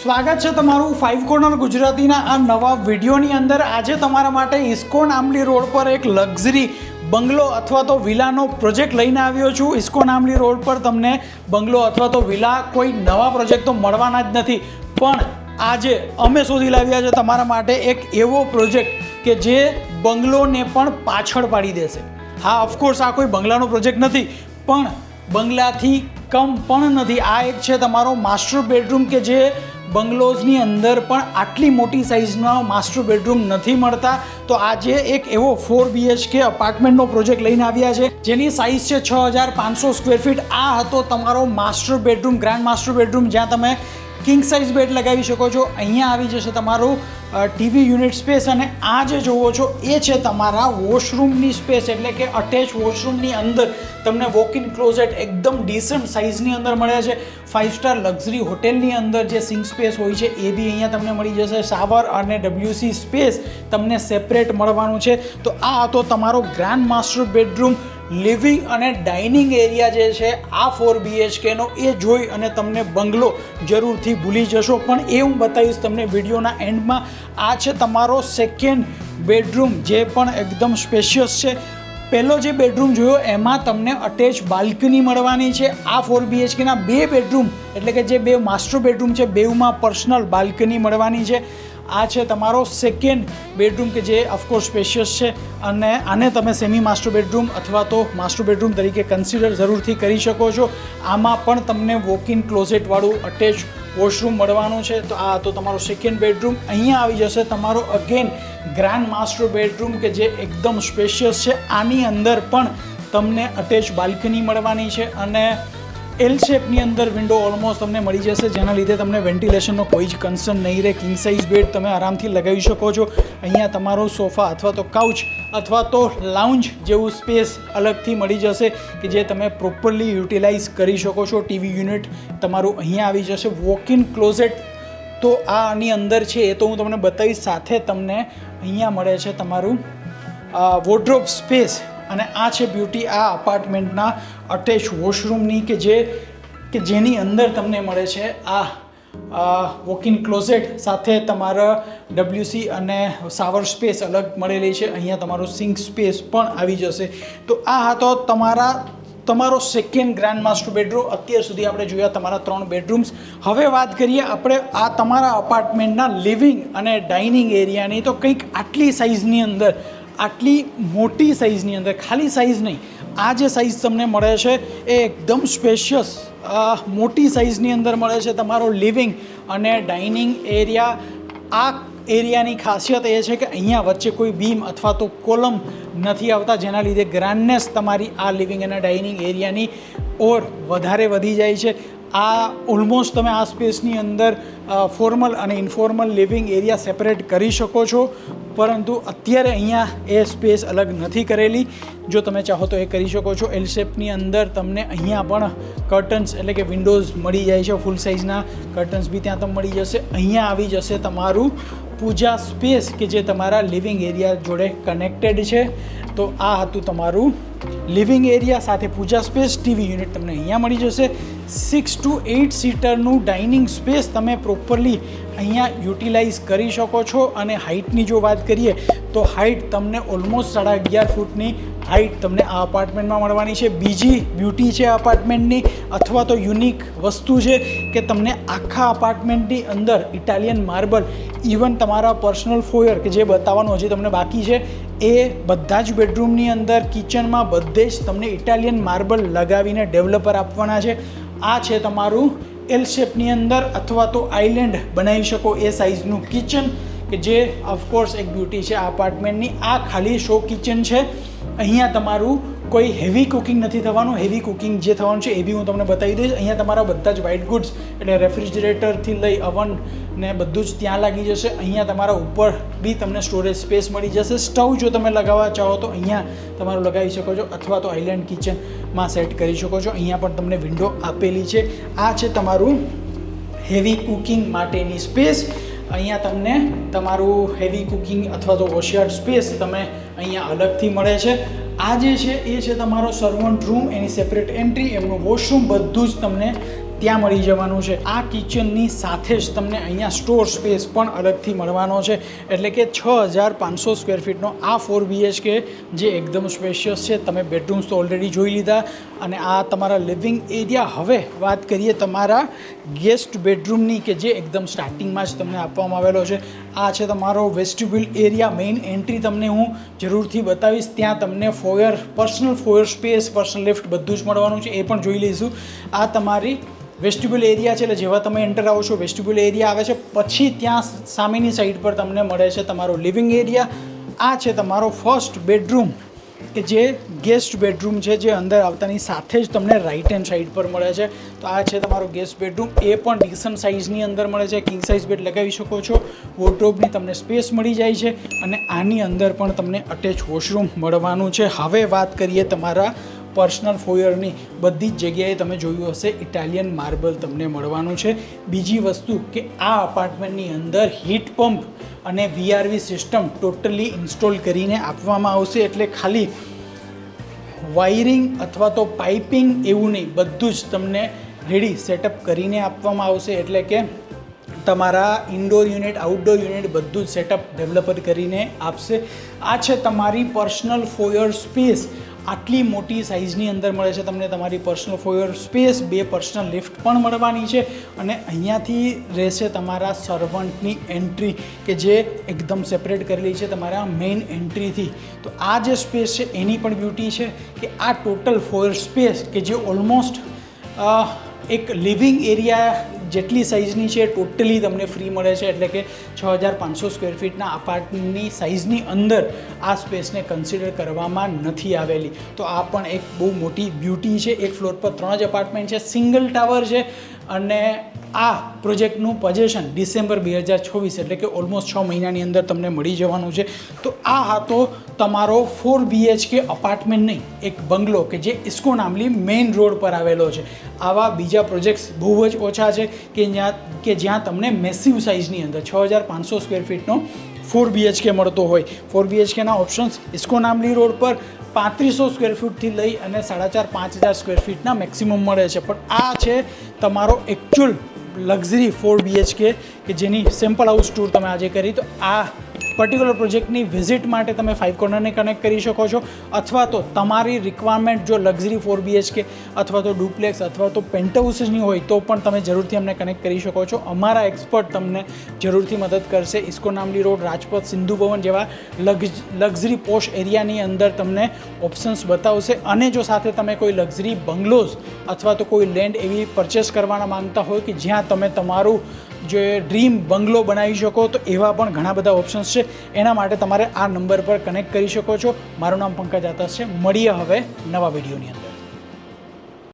સ્વાગત છે તમારું 5 કોર્નર ગુજરાતીના આ નવા વિડીયોની અંદર। આજે તમારા માટે ઇસ્કોન આંબલી રોડ પર એક લક્ઝરી બંગલો अथवा तो विलानो प्रोजेक्ट लईने आव्यो छुं। इस्कोन आंबली रोड पर तमने बंगलो अथवा तो विला कोई नवा प्रोजेक्ट तो मळवाना ज नथी, पण आजे अमे शोधी लाव्या छे तमारा माटे एक एवो प्रोजेक्ट के जे बंगलोने पण पाछळ पाडी देशे। हाँ, ऑफकोर्स आ कोई बंगलानो प्रोजेक्ट नथी, पण बंगलाथी कम पण नथी। आ एक छे तमारो मास्टर बेडरूम के जे बंगलोज़नी अंदर पण आटली मोटी साइज़नो मास्टर बेडरूम नहीं मळता। तो आज एक एवो 4 BHK अपार्टमेंटनो प्रोजेक्ट लईने आव्या छे जेनी साइज़ छे 6500 स्क्वेर फीट। आ हतो तमारो master bedroom, grand master bedroom, ज्यां तमे किंग साइज बेड लगावी शको छो। अहींया आवी जशे तमारो टीवी यूनिट स्पेस, अने आ जे जोवो छो ए छे तमारा वॉशरूमनी स्पेस, एटले के अटेच वॉशरूमनी अंदर तमने वॉक इन क्लोजेट एकदम डिसेंट साइजनी अंदर मळे छे। 5 स्टार लक्ઝરી होटेलनी अंदर जे सिंक स्पेस होय छे ए बी अहींया तमने मळी जशे। शावर अने WC स्पेस तमने सेपरेट मळवानुं छे। तो आ हतो तमारो ग्रांड मास्टर बेडरूम। लिविंग अने डाइनिंग एरिया जे छे आ 4 BHK नो ए जोई अने तमने बंगलो जरूरथी भूली जशो, पण ए हुं बतावीश तमने विडियोना एंडमां। आ छे तमारो सेकेंड बेडरूम जे पण एकदम स्पेशियस छे। पहलो जे बेडरूम जोयो एमां तमने अटेच बाल्कनी मळवानी छे। आ 4 BHK ना 2 बेडरूम एटले के जे 2 मास्टर बेडरूम छे बेउमां पर्सनल बाल्कनी मळवानी छे। आ छे तमारो सेकेंड बेडरूम के जे ऑफकोर्स स्पेशियस है, अने आने तमे सेमी मास्टर बेडरूम अथवा तो मास्टर बेडरूम तरीके कन्सिडर जरूरथी करी शको छो। आमां पण तमने वॉक इन क्लोजेट वाळुं अटेच वॉशरूम मळवानुं छे। तो आ तो तमारो सेकेंड बेडरूम। अहींया आवी जशे तमारो अगेन ग्रांड मास्टर बेडरूम के जे एकदम स्पेशियस है। आनी अंदर पण तमने अटेच बाल्कनी मळवानी छे, अने एल शेपनी अंदर विंडो ऑलमोस्ट तमने मळी जशे, जेना लीधे तमने वेन्टिलेशननो कोई ज कंसर्न नहीं रहे। किंग साइज बेड तमे आरामथी लगावी शको छो। अहींया तमारो सोफा अथवा तो काउच अथवा तो लाउंज जेवुं स्पेस अलगथी मळी जशे कि जे तमे प्रोपरली युटिलाइज करी शको छो। टीवी यूनिट तमारुं अहींया आवी जशे। वॉक इन क्लोजेट तो आनी अंदर छे ए तो हुं तमने बतावीश। साथे तमने अहींया मळे छे तमारुं वॉर्डरोब स्पेस, अने आ छे ब्यूटी आ अपार्टमेंटना अटेच वॉशरूमनी के जेनी अंदर तमने मळे छे आ वॉक इन क्लोजेट साथे तमारा WC अने शावर स्पेस अलग मळेली छे। अहींया तमारो सिंक स्पेस पण आवी जशे। तो आ हतो तमारो सेकेंड ग्रांड मास्टर बेडरूम। अत्यार सुधी आपणे जोया तमारा 3 बेडरूम्स। हवे बात करीए आपणे आ तमारा अपार्टमेंटना लिविंग अने डाइनिंग एरियानी। तो कंईक आटली साइजनी अंदर, आटली मोटी साइजनी अंदर, खाली साइज नहीं, आ जे साइज तमने मळे छे ए एकदम स्पेशियस मोटी साइजनी अंदर मळे छे तमारो लिविंग अने डाइनिंग एरिया। आ एरियानी खासियत ए छे कि अहींया वच्चे कोई बीम अथवा तो कोलम नहीं आवता, जेना लीधे ग्रांडनेस तमारी आ लिविंग अने डाइनिंग एरियानी और वधारे वधी जाय छे। आ ऑलमोस्ट तमे आ स्पेसनी अंदर फॉर्मल अने इनफॉर्मल लिविंग एरिया सेपरेट करी शको छो, परंतु अत्यारे अहींया ए स्पेस अलग नहीं करेली। जो तमे चाहो तो ए करी शको छो। एल शेपनी अंदर तमने अहींया पण कर्टन्स एटले के विंडोज मळी जाय छे। फूल साइजना कर्टन्स बी त्यां तम मळी जशे। अहींया आवी जशे तमारुं पूजा स्पेस के जे तमारा लिविंग एरिया जोड़े कनेक्टेड है। तो आ हतुं तमारुं लिविंग एरिया साथे पूजा स्पेस। टीवी यूनिट तमने अहींया मळी जशे। 6 to 8 सीटरनुं डाइनिंग स्पेस तमे प्रोपरली अहींया युटिलाइज करी शको छो। अने हाइटनी जो बात करीए तो हाइट तमने ऑलमोस्ट 11.5 फूटनी हाइट तमने आ अपार्टमेंटमां मळवानी छे। बीजी ब्यूटी छे अपार्टमेंटनी अथवा तो यूनिक वस्तु छे कि तमने आखा अपार्टमेंटनी अंदर इटालियन मार्बल, इवन तमारा पर्सनल फोयर के जे बताववानुं हजी तमने बाकी छे ए बधा ज बेडरूमनी अंदर किचनमा बधे ज तमने इटालियन मार्बल लगावीने डेवलपर आपवाना छे। आ छे तमारुं एल शेपनी अंदर अथवा तो आइलेंड बनावी शको ए साइजनुं किचन कि जे ऑफकोर्स एक ब्यूटी है अपार्टमेंटनी। आ खाली शो किचन है। अहींया तमारुं कोई हेवी कुकिंग नहीं थवानुं। हेवी कुकिंग जे थवानुं छे ए बी हुं तमने बतावी दईश। अहींया तमारा बधा ज व्हाइट गुड्स एटले रेफ्रिजरेटर थी लई अवन ने बधुं ज त्यां लागी जशे। अहींया तमारा उपर बी तमने स्टोरेज स्पेस मळी जशे। स्टव जो तमे लगाववा चाहो तो अहींया तमारुं लगावी शको छो अथवा तो आइलेंड किचन में सेट करी शको छो। अहींया पण तमने विंडो आपेली छे। आ छे तमारुं हेवी कुकिंग माटेनी स्पेस। अहींया तमने तमारुं हेवी कुकिंग अथवा तो वॉशयार्ड स्पेस तमे अहींया अलगथी मळे छे। आ जे छे ए छे तमारो servant room, any separate entry, एमनुं वॉशरूम बधुं ज तमने ત્યાં મળી જવાનું છે। આ કિચનની સાથે જ તમને અહીંયા સ્ટોર સ્પેસ પણ અલગથી મળવાનો છે, એટલે કે 6500 સ્ક્વેર ફીટનો આ 4 BHK જે એકદમ સ્પેશિયસ છે। તમે બેડરૂમ્સ તો ઓલરેડી જોઈ લીધા અને આ તમારા લિવિંગ એરિયા। હવે વાત કરીએ તમારા ગેસ્ટ બેડરૂમની કે જે એકદમ સ્ટાર્ટિંગમાં જ તમને આપવામાં આવેલો છે। આ છે તમારો વેસ્ટિબ્યુલ એરિયા, મેઇન એન્ટ્રી તમને હું જરૂરથી બતાવીશ। ત્યાં તમને ફોયર, પર્સનલ ફોયર સ્પેસ, પર્સનલ લિફ્ટ બધું જ મળવાનું છે, એ પણ જોઈ લઈશું। આ તમારી વેસ્ટિબ્યુલ એરિયા છે, એટલે જેવા તમે એન્ટર આવો છો વેસ્ટિબ્યુલ એરિયા આવે છે, પછી ત્યાં સામેની સાઈડ પર તમને મળે છે તમારો લિવિંગ એરિયા। આ છે તમારો ફર્સ્ટ બેડરૂમ કે જે ગેસ્ટ બેડરૂમ છે, જે અંદર આવતાની સાથે જ તમને રાઈટ હેન્ડ સાઈડ પર મળે છે। તો આ છે તમારો ગેસ્ટ બેડરૂમ, એ પણ ડિસન્ટ સાઇઝની અંદર મળે છે। કિંગ સાઇઝ બેડ લગાવી શકો છો, વોર્ડરોબની તમને સ્પેસ મળી જાય છે અને આની અંદર પણ તમને અટેચ વોશરૂમ મળવાનું છે। હવે વાત કરીએ તમારા પર્સનલ ફોયરની। બધી જ જગ્યાએ તમે જોયું હશે ઇટાલિયન માર્બલ તમને મળવાનું છે। બીજી વસ્તુ કે આ અપાર્ટમેન્ટની અંદર હીટ પંપ અને VRV સિસ્ટમ ટોટલી ઇન્સ્ટોલ કરીને આપવામાં આવશે, એટલે ખાલી વાયરિંગ અથવા તો પાઇપિંગ એવું નહીં, બધું જ તમને રેડી સેટઅપ કરીને આપવામાં આવશે। એટલે કે તમારા ઇન્ડોર યુનિટ, આઉટડોર યુનિટ બધું જ સેટઅપ ડેવલપર કરીને આપશે। આ છે તમારી પર્સનલ ફોયર સ્પેસ, આટલી મોટી સાઇઝની અંદર મળે છે તમને તમારી પર્સનલ ફોયર સ્પેસ। 2 પર્સનલ લિફ્ટ પણ મળવાની છે અને અહીંયાથી રહેશે તમારા સર્વન્ટની એન્ટ્રી કે જે એકદમ સેપરેટ કરેલી છે તમારા મેઇન એન્ટ્રીથી। તો આ જે સ્પેસ છે એની પણ બ્યુટી છે કે આ ટોટલ ફોયર સ્પેસ કે જે ઓલમોસ્ટ એક લિવિંગ એરિયા જેટલી સાઇઝની છે ટોટલી તમને ફ્રી મળે છે, એટલે કે 6500 સ્ક્વેર ફીટના અપાર્ટમેન્ટની સાઇઝની અંદર આ સ્પેસને કન્સિડર કરવામાં નથી આવેલી। તો આ પણ એક બહુ મોટી બ્યુટી છે। એક ફ્લોર પર 3 જ અપાર્ટમેન્ટ છે, સિંગલ ટાવર છે અને આ પ્રોજેક્ટનું પોઝેશન ડિસેમ્બર 2024 એટલે કે ઓલમોસ્ટ 6 મહિનાની અંદર તમને મળી જવાનું છે। તો આ હતો તમારો 4 BHK અપાર્ટમેન્ટ નહીં, એક બંગલો કે જે ઇસ્કોન આંબલી મેઇન રોડ પર આવેલો છે। આવા બીજા પ્રોજેક્ટ્સ બહુ જ ઓછા છે કે જ્યાં તમને મેસિવ સાઇઝની અંદર 6500 સ્ક્વેર ફીટનો 4 BHK મળતો હોય। 4 BHKના ઓપ્શન્સ ઇસ્કોન આંબલી રોડ પર 3500 સ્ક્વેર ફીટથી લઈ અને 4500-5000 સ્ક્વેર ફીટના મેક્સિમમ મળે છે, પણ આ છે તમારો એકચ્યુઅલ લક્ઝરી 4 BHK કે જેની સેમ્પલ હાઉસ ટૂર તમે આજે કરી। તો આ પર્ટિક્યુલર પ્રોજેક્ટની વિઝિટ માટે તમે 5 કોર્નરને કનેક્ટ કરી શકો છો, અથવા તો તમારી રિક્વાયરમેન્ટ જો લક્ઝરી 4 BHK અથવા તો ડુપ્લેક્સ અથવા તો પેન્ટહાઉસની હોય તો પણ તમે જરૂરથી અમને કનેક્ટ કરી શકો છો। અમારા એક્સપર્ટ તમને જરૂરથી મદદ કરશે। ઇસ્કોન આંબલી રોડ, રાજપથ, સિંધુ ભવન જેવા લક્ઝરી પોશ એરિયાની અંદર તમને ઓપ્શન્સ બતાવશે। અને જો સાથે તમે કોઈ લક્ઝરી બંગલોઝ અથવા તો કોઈ લેન્ડ એવી પરચેસ કરવાના માંગતા હોય કે જ્યાં તમે તમારું જે ડ્રીમ બંગલો બનાવી શકો, તો એવા પણ ઘણા બધા ઓપ્શન્સ છે। એના માટે તમારે આ નંબર પર કનેક્ટ કરી શકો છો। મારું નામ પંકજ આતસ છે। મળીએ હવે નવા વિડીયોની અંદર।